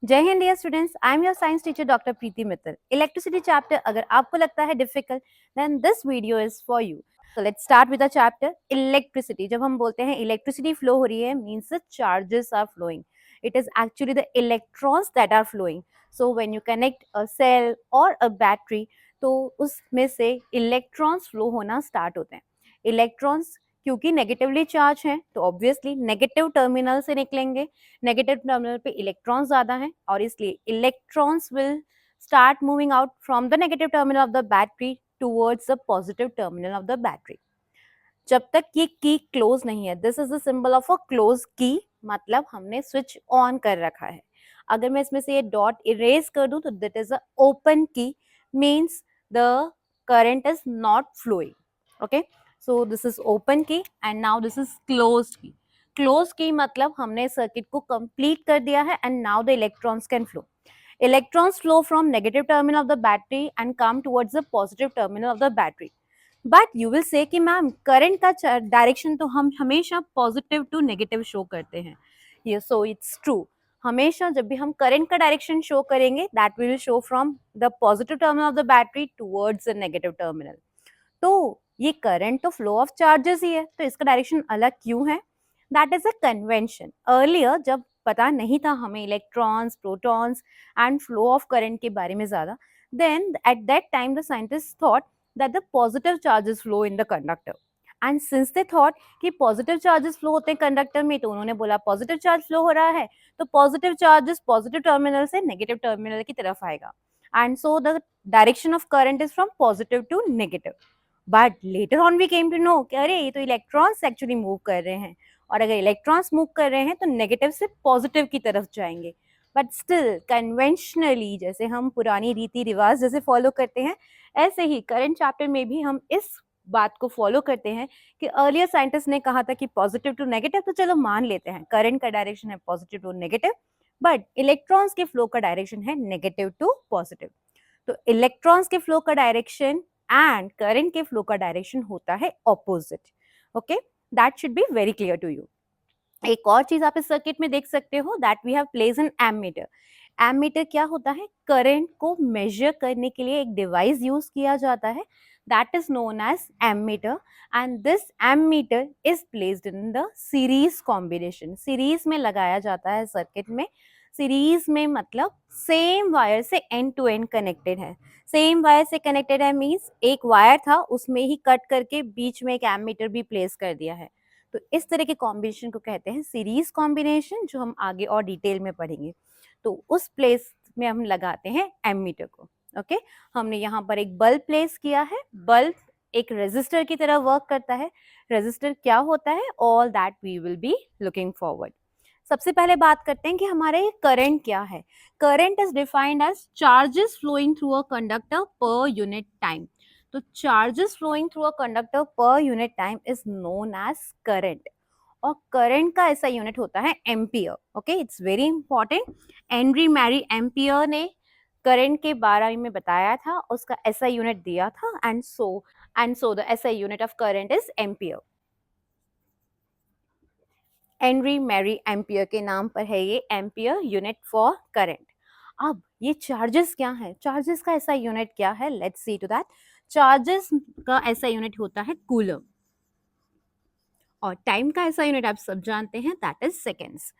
जय Hind dear students, I am your science teacher doctor Preeti Mittal. Electricity chapter अगर आपको लगता है difficult, then this video is for you. So let's start with the chapter electricity. जब हम बोलते हैं इलेक्ट्रिसिटी फ्लो हो रही है, means the charges are flowing. It is actually the electrons that are flowing. So when you connect a cell और a battery, तो उसमें से इलेक्ट्रॉन्स फ्लो होना स्टार्ट होते हैं। इलेक्ट्रॉन्स क्योंकि नेगेटिवली चार्ज हैं, तो ऑब्वियसली नेगेटिव टर्मिनल से निकलेंगे। नेगेटिव टर्मिनल पे इलेक्ट्रॉन्स ज्यादा हैं और इसलिए electrons will start moving out from the negative terminal of the battery towards the positive terminal of the battery. जब तक ये की क्लोज नहीं है, this is the symbol of a close की, मतलब हमने स्विच ऑन कर रखा है। अगर मैं इसमें से ये डॉट इरेज कर दूं तो दैट इज अ ओपन की, means the current is not flowing. Okay, so this is open key and now this is closed key. Closed key मतलब हमने सर्किट को कंप्लीट कर दिया है and now the electrons can flow. Electrons flow from negative terminal of the battery and come towards the positive terminal of the battery. But you will say कि ma'am current का direction तो हम हमेशा positive to negative show करते हैं। ये so it's true. हमेशा जब भी हम करंट का डायरेक्शन शो करेंगे, that will show from the positive terminal of the battery towards the negative terminal. तो ये करंट तो फ्लो ऑफ चार्जेस ही है, तो इसका डायरेक्शन अलग क्यों है? That is a convention. Earlier जब पता नहीं था हमें electrons, protons and flow of current के बारे में ज्यादा, then at that time the scientists thought that the positive charges flow in the conductor. And since they thought कि positive charges flow होते हैं कंडक्टर में, तो उन्होंने बोला पॉजिटिव चार्ज फ्लो हो रहा है तो पॉजिटिव चार्जेस पॉजिटिव टर्मिनल से नेगेटिव टर्मिनल की तरफ आएगा, and so the direction of current is from positive to negative. But later on we came to know कि अरे ये तो इलेक्ट्रॉन्स एक्चुअली मूव कर रहे हैं, और अगर इलेक्ट्रॉन्स मूव कर रहे हैं तो नेगेटिव से पॉजिटिव की तरफ जाएंगे। बट स्टिल कन्वेंशनली, जैसे हम पुरानी रीति रिवाज जैसे फॉलो करते हैं, ऐसे ही करंट चैप्टर में भी हम इस बात को फॉलो करते हैं कि अर्लियर साइंटिस्ट ने कहा था कि पॉजिटिव टू नेगेटिव, तो चलो मान लेते हैं करंट का डायरेक्शन है positive to negative, but electrons के फ्लो का डायरेक्शन है नेगेटिव टू पॉजिटिव। तो इलेक्ट्रॉन्स के फ्लो का डायरेक्शन एंड करंट के फ्लो का डायरेक्शन होता है opposite. Okay, that should be very clear to you. एक और चीज आप इस सर्किट में देख सकते हो, that we have place an ammeter. Ammeter क्या होता है? करंट को मेजर करने के लिए एक डिवाइस यूज किया जाता है, that is known as ammeter, and this ammeter is placed in the series combination. Series में लगाया जाता है सर्किट में। सीरीज में मतलब सेम वायर से एंड टू एंड कनेक्टेड है। सेम वायर से कनेक्टेड है मीन्स एक वायर था, उसमें ही कट करके बीच में एक एमीटर भी प्लेस कर दिया है। तो इस तरह के कॉम्बिनेशन को कहते हैं सीरीज कॉम्बिनेशन, जो हम आगे और डिटेल में पढ़ेंगे। तो उस प्लेस में हम लगाते हैं एमीटर को। ओके, हमने यहाँ पर एक बल्ब प्लेस किया है। बल्ब एक रेजिस्टर की तरह वर्क करता है। रेजिस्टर क्या होता है, all that we will be looking forward. सबसे पहले बात करते हैं कि हमारे करंट क्या है। Current is defined as charges flowing through a conductor per unit time. तो charges flowing through a conductor per unit time is known as current, और करंट का ऐसा यूनिट होता है ampere. Okay, it's very important. Henry Marie Ampere ने current के बारे में बताया था, उसका ऐसा यूनिट दिया था, and so the SI unit of current is ampere. Henry Marie Ampere के नाम पर है ये एम्पियर यूनिट फॉर करंट। अब ये चार्जेस क्या है? चार्जेस का ऐसा यूनिट क्या है? Let's see to that. Charges का ऐसा यूनिट होता है कूलम, और टाइम का ऐसा यूनिट आप सब जानते हैं, दैट इज सेकेंड्स।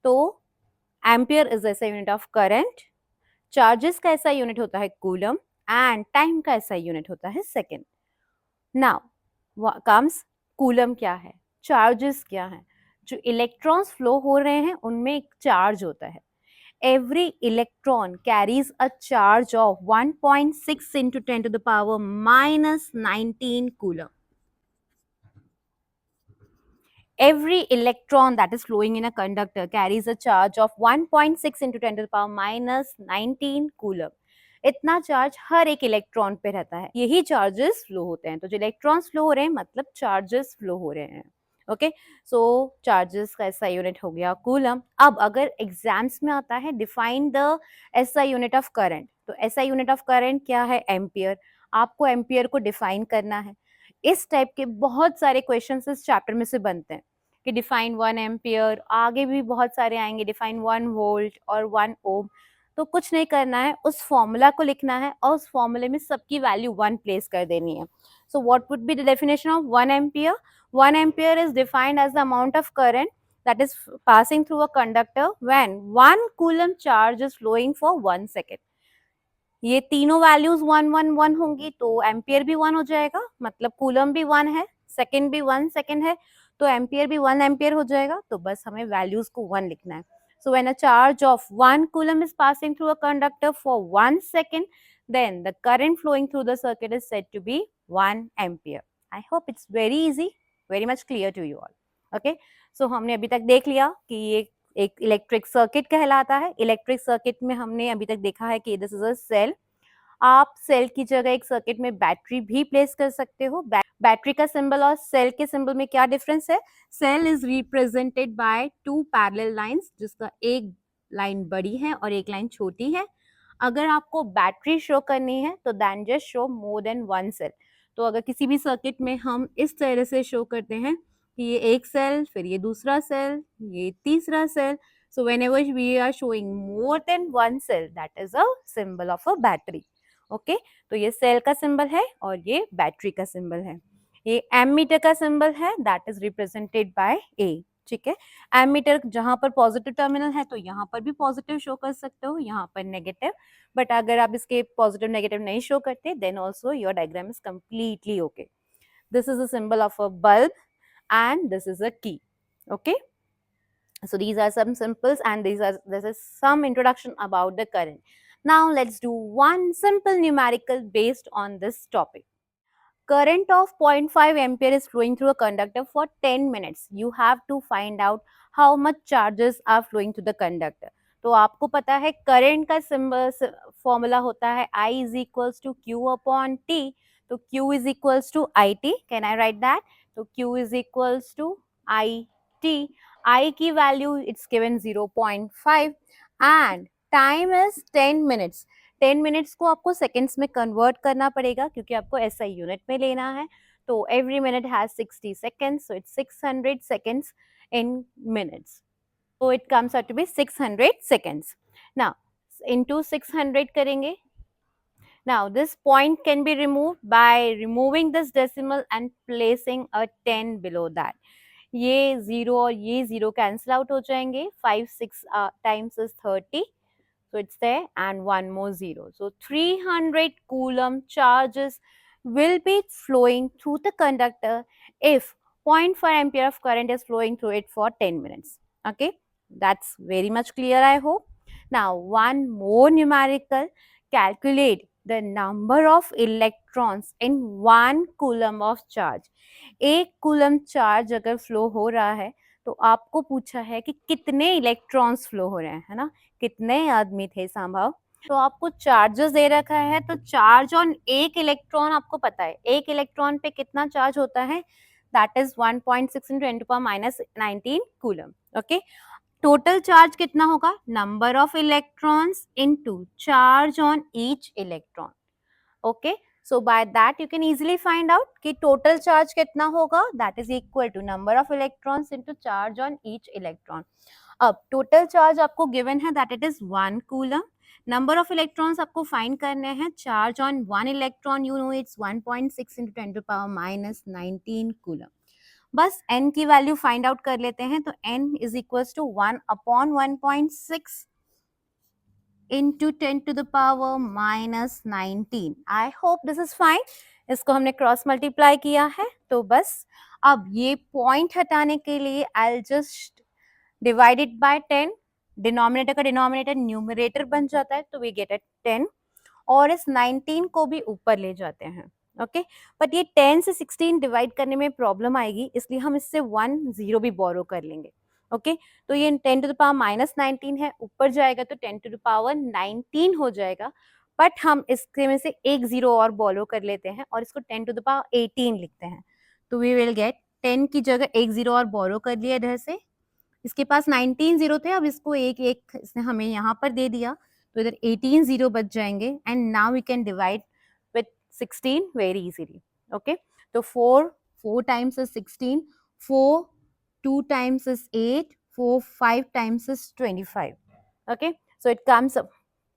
तो एम्पियर इज ऐसा यूनिट ऑफ करंट, चार्जेस का ऐसा यूनिट होता है कूलम, एंड टाइम का ऐसा यूनिट होता है सेकेंड। नाउ कम्स कूलम क्या है, चार्जेस क्या है? जो इलेक्ट्रॉन्स फ्लो हो रहे हैं उनमें एक चार्ज होता है। every electron carries a charge of 1.6 into 10 to the power minus 19 coulomb. Every electron that is flowing in a conductor carries a charge of 1.6 into 10 to the power minus 19 coulomb. इतना charge हर एक electron पे रहता है, यही charges flow होते हैं। तो जो इलेक्ट्रॉन्स फ्लो हो रहे हैं मतलब चार्जेस फ्लो हो रहे हैं। ओके, सो चार्जेस का ऐसा यूनिट हो गया कूलम। अब अगर एग्जाम्स में आता है define the SI unit of current, तो ऐसा यूनिट ऑफ करंट क्या है? एम्पियर। आपको एम्पियर को डिफाइन करना है। इस टाइप के बहुत सारे क्वेश्चंस इस चैप्टर में से बनते हैं। कि डिफाइन 1 एम्पियर, आगे भी बहुत सारे आएंगे, डिफाइन 1 वोल्ट और 1 ओम। तो कुछ नहीं करना है, उस फॉर्मूला को लिखना है और उस फॉर्मूले में सबकी वैल्यू 1 प्लेस कर देनी है। So what would be the definition of 1 ampere? 1 ampere is defined as the amount of current that is passing through a conductor when 1 coulomb charge is flowing for 1 second. ये तीनों values 1 1 1 होंगी तो ampere भी 1 हो जाएगा, मतलब coulomb भी 1 है, सेकेंड भी 1 सेकेंड है, तो एम्पियर भी 1 एम्पियर हो जाएगा। तो बस हमें वैल्यूज को 1 लिखना है। So when a charge of 1 coulomb is passing through a conductor for 1 second, then the current flowing through the circuit is said to be 1 ampere. I hope it's very easy, very much clear to you all. Okay, so हमने अभी तक देख लिया कि ये एक electric circuit कहलाता है। इलेक्ट्रिक सर्किट में हमने अभी तक देखा है कि दिस इज अ सेल। आप सेल की जगह एक सर्किट में बैटरी भी प्लेस कर सकते हो। बैटरी का सिंबल और सेल के सिंबल में क्या डिफरेंस है? Cell is represented by 2 parallel lines, जिसका एक लाइन बड़ी है और एक लाइन छोटी है। अगर आपको बैटरी शो करनी है तो then just show more than 1 cell. तो अगर किसी भी सर्किट में हम इस तरह से शो करते हैं कि ये एक सेल, फिर ये दूसरा सेल, ये तीसरा cell, so whenever we are showing more than 1 cell, that is a symbol of a battery. Okay, तो ये सेल का सिंबल है और ये बैटरी का सिंबल है। ये एमीटर का सिंबल है, दैट इज रिप्रेजेंटेड बाय ए। ठीक है, एमीटर जहां पर पॉजिटिव टर्मिनल है तो यहाँ पर भी पॉजिटिव शो कर सकते हो, यहाँ पर नेगेटिव। बट अगर आप इसके पॉजिटिव नेगेटिव नहीं शो करते then also your diagram is completely okay. This is a symbol of a bulb and this is a key. Okay, so these are some symbols and this is some introduction about the current. Now let's do one simple numerical based on this topic. Current of 0.5 ampere is flowing through a conductor for 10 minutes. You have to find out how much charges are flowing through the conductor. तो आपको पता है current का symbol formula होता है I is equals to Q upon T. तो Q is equals to IT. Can I write that? तो Q is equals to IT. I की value it's given 0.5 and time is 10 minutes. 10 minutes को आपको seconds में convert करना पड़ेगा क्योंकि आपको ऐसा यूनिट में लेना है। तो every minute has 60 seconds, so it's 600 seconds in minutes, so it comes out to be 600 seconds. Now into 600 करेंगे। Now this point can be removed by removing this decimal and placing a 10 below that. ये 0 और ये 0 cancel out हो जाएंगे। 5 6 times is 30, so it's there, and one more 0. So 300 coulomb charges will be flowing through the conductor if 0.5 ampere of current is flowing through it for 10 minutes. Okay, that's very much clear, I hope. Now one more numerical. Calculate the number of electrons in 1 coulomb of charge. एक coulomb charge अगर flow हो रहा है तो आपको पूछा है कि कितने इलेक्ट्रॉन्स फ्लो हो रहे हैं, है ना, कितने आदमी थे संभव। तो आपको चार्जेस दे रखा है, तो चार्ज ऑन एक इलेक्ट्रॉन आपको पता है एक इलेक्ट्रॉन पे कितना चार्ज होता है, that is 1.6 into 10 to the power minus 19 coulomb. Okay, total charge कितना होगा, number of electrons into charge on each electron. Okay, so by that you can easily find out कि total charge कितना होगा, that is equal to number of electrons into charge on each electron. अब total charge आपको given है that it is 1 coulomb. Number of electrons आपको find करने हैं, charge on 1 electron you know it's 1.6 into 10 to the power minus 19 coulomb. बस n की value find out कर लेते हैं, तो n is equals to 1 upon 1.6 into 10 to the power minus 19. I hope this is fine. इसको हमने cross multiply किया है, तो बस अब ये पॉइंट हटाने के लिए I'll just divide it by 10. Denominator का डिनोमिनेटर न्यूमरेटर बन जाता है, तो we get a 10 और इस 19 को भी ऊपर ले जाते हैं। ओके, बट ये 10 से 16 डिवाइड करने में प्रॉब्लम आएगी, इसलिए हम इससे 1 0 भी बोरो कर लेंगे। ओके, तो ये 10 टू द पावर माइनस 19 है, ऊपर जाएगा तो 10 टू द पावर 19 हो जाएगा, बट हम इसके में से एक 0 और बोरो कर लेते हैं और इसको 10 टू द पावर 18 लिखते हैं, तो वी विल गेट 10 की जगह एक 0 और बोरो कर लिया इधर से। इसके पास 19 0 थे, अब इसको एक एक इसने हमें यहाँ पर दे दिया, तो इधर 18 0 बच जाएंगे and now we can divide with 16 very easily. Okay, तो 4 times is 16, 4 2 times is 8, 4, 5 times is 25. Okay, so it comes up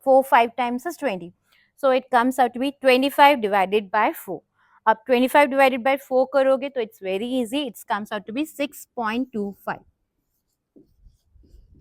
4, 5 times is 20. So it comes out to be 25 divided by 4. अब 25 divided by 4 करोगे तो it's very easy. It comes out to be 6.25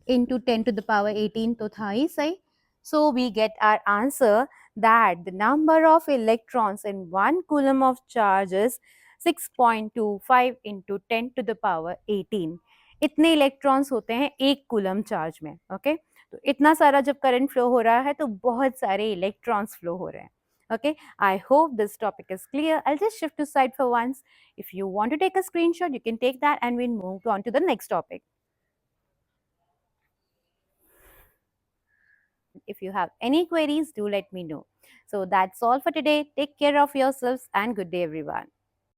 into 10 to the power 18 तो था ही सही. So we get our answer that the number of electrons in 1 coulomb of charge is 6.25 into 10 to the power 18. इतने electrons होते हैं एक coulomb charge में. Okay, तो इतना सारा जब करंट फ्लो हो रहा है तो बहुत सारे इलेक्ट्रॉन्स फ्लो हो रहे हैं. Okay, I hope this topic is clear. I'll just shift to side for once. If you want to take a screenshot, you can take that and we'll move on to the next topic. If you have any queries, do let me know. So that's all for today. Take care of yourselves and good day, everyone.